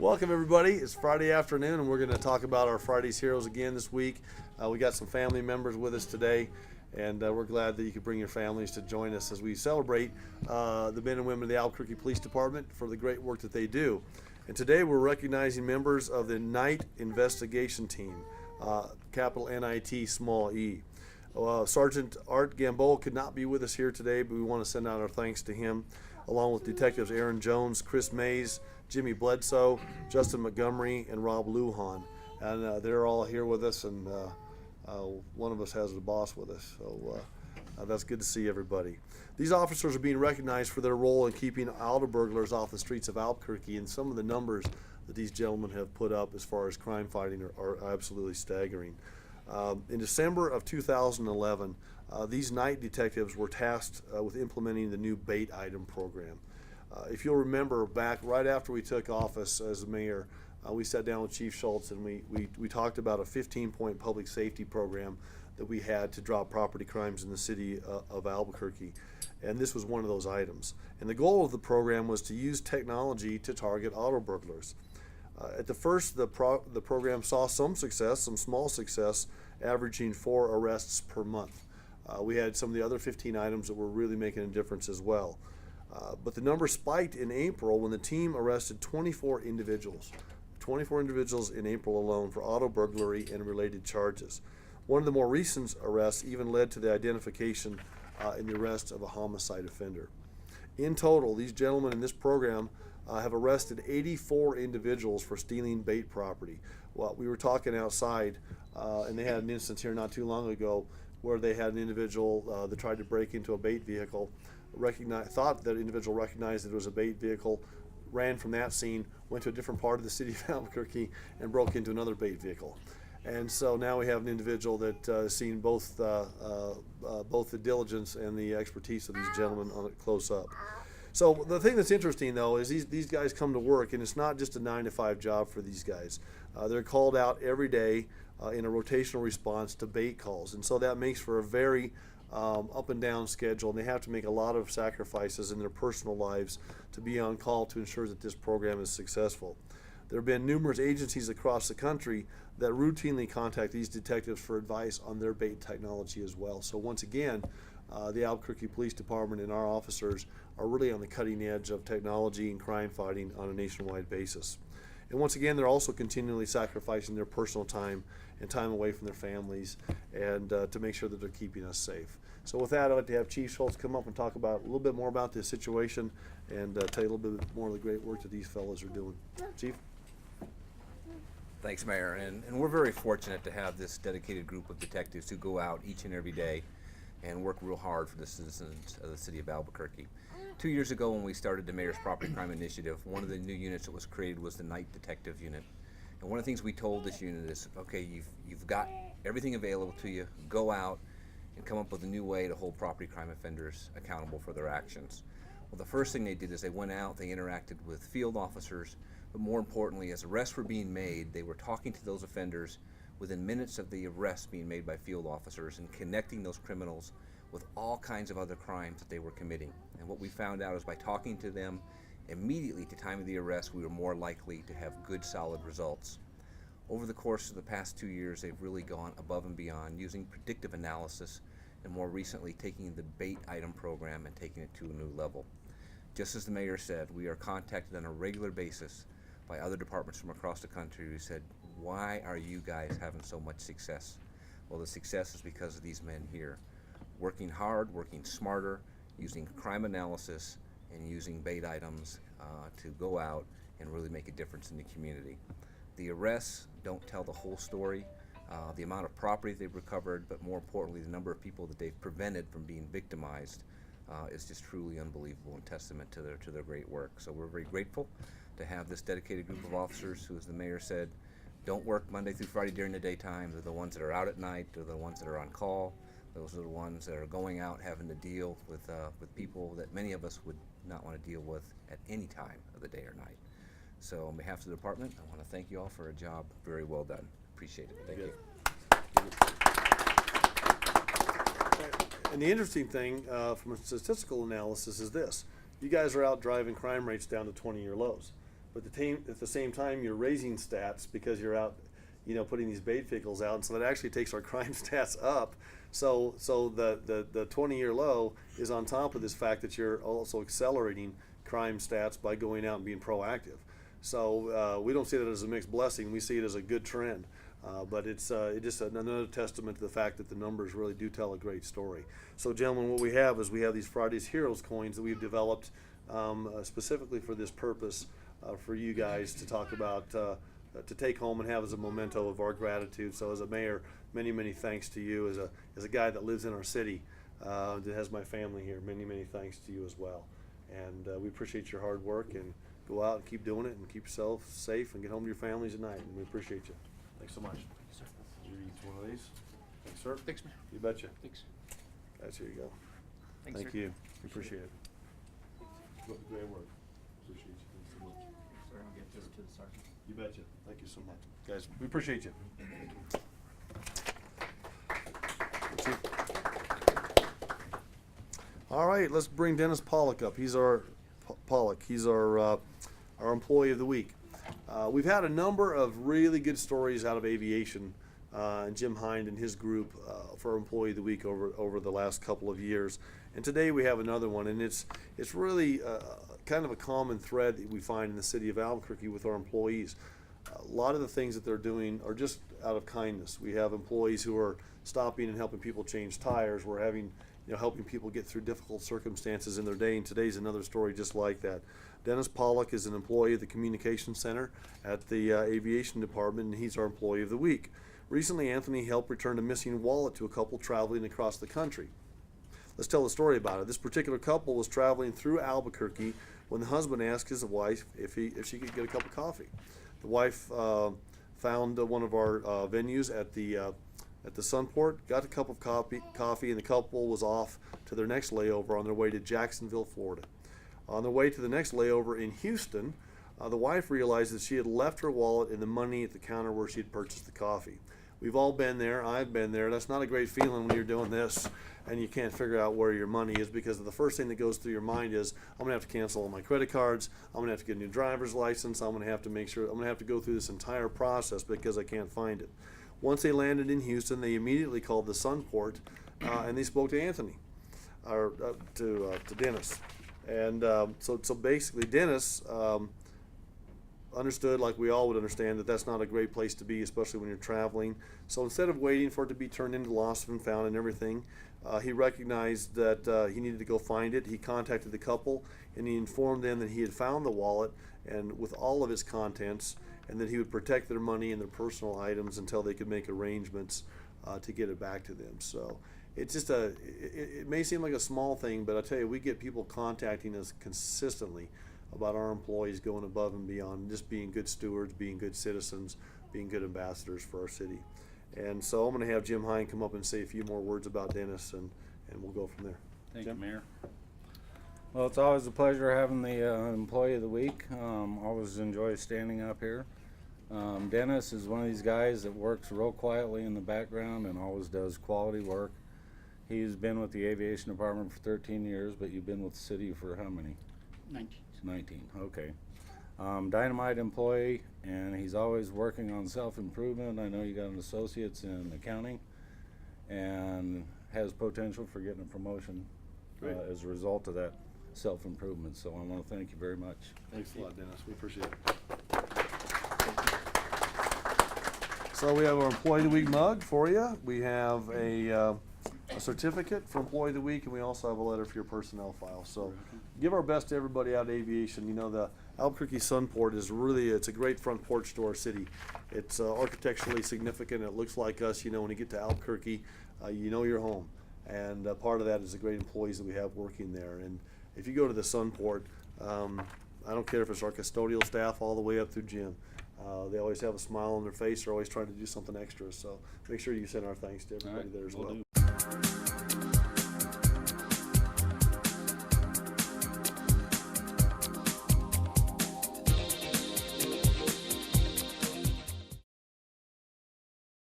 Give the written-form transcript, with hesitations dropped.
Welcome everybody. It's Friday afternoon and we're going to talk about our Friday's Heroes again this week. We got some family members with us today and we're glad that you could bring your families to join us as we celebrate the men and women of the Albuquerque Police Department for the great work that they do. And today we're recognizing members of the Night Investigation Team, capital N-I-T, small e. Sergeant Art Gamboa could not be with us here today, but we want to send out our thanks to him, along with Detectives Aaron Jones, Chris Mays, Jimmy Bledsoe, Justin Montgomery, and Rob Lujan. And they're all here with us, and one of us has the boss with us. So that's good to see everybody. These officers are being recognized for their role in keeping auto burglars off the streets of Albuquerque, and some of the numbers that these gentlemen have put up as far as crime fighting are absolutely staggering. In December of 2011, these night detectives were tasked with implementing the new bait item program. If you'll remember, back right after we took office as mayor, we sat down with Chief SCHULTZ and we talked about a 15-point public safety program that we had to drop property crimes in the city of Albuquerque. And this was one of those items. And the goal of the program was to use technology to target auto burglars. At the first, the program saw some success, some small success, averaging 4 arrests per month. We had some of the other 15 items that were really making a difference as well. But the number spiked in April when the team arrested 24 individuals in April alone for auto burglary and related charges. One of the more recent arrests even led to the identification and the arrest of a homicide offender. In total, these gentlemen in this program have arrested 84 individuals for stealing bait property. Well, we were talking outside, and they had an instance here not too long ago where they had an individual that tried to break into a bait vehicle, thought that individual recognized that it was a bait vehicle, ran from that scene, went to a different part of the city of Albuquerque, and broke into another bait vehicle. And so now we have an individual that has seen both the diligence and the expertise of these gentlemen on it close up. So the thing that's interesting, though, is these guys come to work, and it's not just a 9-to-5 job for these guys. They're called out every day in a rotational response to bait calls, and so that makes for a very up and down schedule, and they have to make a lot of sacrifices in their personal lives to be on call to ensure that this program is successful. There have been numerous agencies across the country that routinely contact these detectives for advice on their bait technology as well. So once again, the Albuquerque Police Department and our officers are really on the cutting edge of technology and crime fighting on a nationwide basis. And once again, they're also continually sacrificing their personal time and time away from their families and to make sure that they're keeping us safe. So with that, I'd like to have Chief SCHULTZ come up and talk about a little bit more about this situation and tell you a little bit more of the great work that these fellows are doing. Chief? Thanks, Mayor, and we're very fortunate to have this dedicated group of detectives who go out each and every day and work real hard for the citizens of the city of Albuquerque. 2 years ago, when we started the Mayor's Property Crime Initiative, one of the new units that was created was the Night Detective Unit. And one of the things we told this unit is, okay, you've got everything available to you, go out and come up with a new way to hold property crime offenders accountable for their actions. Well, the first thing they did is they went out, they interacted with field officers, but more importantly, as arrests were being made, they were talking to those offenders within minutes of the arrest being made by field officers and connecting those criminals with all kinds of other crimes that they were committing. And what we found out is by talking to them immediately at the time of the arrest, we were more likely to have good, solid results. Over the course of the past 2 years, they've really gone above and beyond using predictive analysis and more recently taking the bait item program and taking it to a new level. Just as the mayor said, we are contacted on a regular basis by other departments from across the country who said, why are you guys having so much success? Well, the success is because of these men here, working hard, working smarter, using crime analysis and using bait items to go out and really make a difference in the community. The arrests don't tell the whole story, the amount of property they've recovered, but more importantly, the number of people that they've prevented from being victimized is just truly unbelievable and testament to their great work. So we're very grateful to have this dedicated group of officers who, as the mayor said, don't work Monday through Friday during the daytime. They're the ones that are out at night. They're the ones that are on call. Those are the ones that are going out having to deal with people that many of us would not want to deal with at any time of the day or night. So on behalf of the department, I want to thank you all for a job very well done. Appreciate it. Thank you. And the interesting thing from a statistical analysis is this. You guys are out driving crime rates down to 20-year lows. but at the same time you're raising stats because you're out, putting these bait vehicles out, and so that actually takes our crime stats up. So the 20-year low is on top of this fact that you're also accelerating crime stats by going out and being proactive. So we don't see that as a mixed blessing. We see it as a good trend. But it's just another testament to the fact that the numbers really do tell a great story. So, gentlemen, what we have these Friday's Heroes coins that we've developed specifically for this purpose for you guys to talk about, to take home and have as a memento of our gratitude. So, as a mayor, many, many thanks to you. As a guy that lives in our city, that has my family here, many, many thanks to you as well. And we appreciate your hard work, and go out and keep doing it and keep yourself safe and get home to your families at night. And we appreciate you. Thanks so much. Yes, sir. You each one of these. Thanks, sir. Thanks, Mayor. You betcha. Thanks. Guys, here you go. Thanks, Thank sir. you. We appreciate it. Great work. Appreciate you. Thanks so much. Sorry, I'll get this to the sergeant. You betcha. Thank you so much. Guys, we appreciate you. All right, let's bring Dennis Pollock up. He's our employee of the week. We've had a number of really good stories out of aviation, and Jim Hinde and his group for Employee of the Week over the last couple of years. And today we have another one, and it's really kind of a common thread that we find in the city of Albuquerque with our employees. A lot of the things that they're doing are just out of kindness. We have employees who are stopping and helping people change tires. We're helping people get through difficult circumstances in their day, and today's another story just like that. Dennis Pollock is an employee of the Communications Center at the Aviation Department, and he's our Employee of the Week. Recently, Anthony helped return a missing wallet to a couple traveling across the country. Let's tell the story about it. This particular couple was traveling through Albuquerque when the husband asked his wife if she could get a cup of coffee. The wife found one of our venues at the Sunport, got a cup of coffee, and the couple was off to their next layover on their way to Jacksonville, Florida. On their way to the next layover in Houston, the wife realized that she had left her wallet and the money at the counter where she had purchased the coffee. We've all been there. I've been there. That's not a great feeling when you're doing this and you can't figure out where your money is, because the first thing that goes through your mind is, I'm going to have to cancel all my credit cards. I'm going to have to get a new driver's license. I'm going to have to go through this entire process because I can't find it. Once they landed in Houston, they immediately called the Sunport and they spoke to Anthony, or to Dennis. And so basically Dennis understood, like we all would understand, that that's not a great place to be, especially when you're traveling. So instead of waiting for it to be turned into lost and found and everything, he recognized that he needed to go find it. He contacted the couple and he informed them that he had found the wallet and with all of its contents, and that he would protect their money and their personal items until they could make arrangements to get it back to them. So it's just it may seem like a small thing, but I tell you, we get people contacting us consistently about our employees going above and beyond, just being good stewards, being good citizens, being good ambassadors for our city. And so I'm going to have Jim Hinde come up and say a few more words about Dennis, and we'll go from there. Thank Jim? you, Mayor. Well, it's always a pleasure having the Employee of the Week. Always enjoy standing up here. Dennis is one of these guys that works real quietly in the background and always does quality work. He's been with the Aviation Department for 13 years, but you've been with the city for how many? 19. 19, okay. Dynamite employee, and he's always working on self-improvement. I know you got an associate's in accounting and has potential for getting a promotion as a result of that self-improvement. So I want to thank you very much. Thanks a lot, Dennis. We appreciate it. So we have our Employee of the Week mug for you. We have a certificate for Employee of the Week, and we also have a letter for your personnel file. So give our best to everybody out at Aviation. You know, the Albuquerque Sunport is it's a great front porch to our city. It's architecturally significant. It looks like us. You know, when you get to Albuquerque, you know you're home. And part of that is the great employees that we have working there. And if you go to the Sunport, I don't care if it's our custodial staff all the way up through Jim. They always have a smile on their face. They're always trying to do something extra. So make sure you send our thanks to everybody there as well.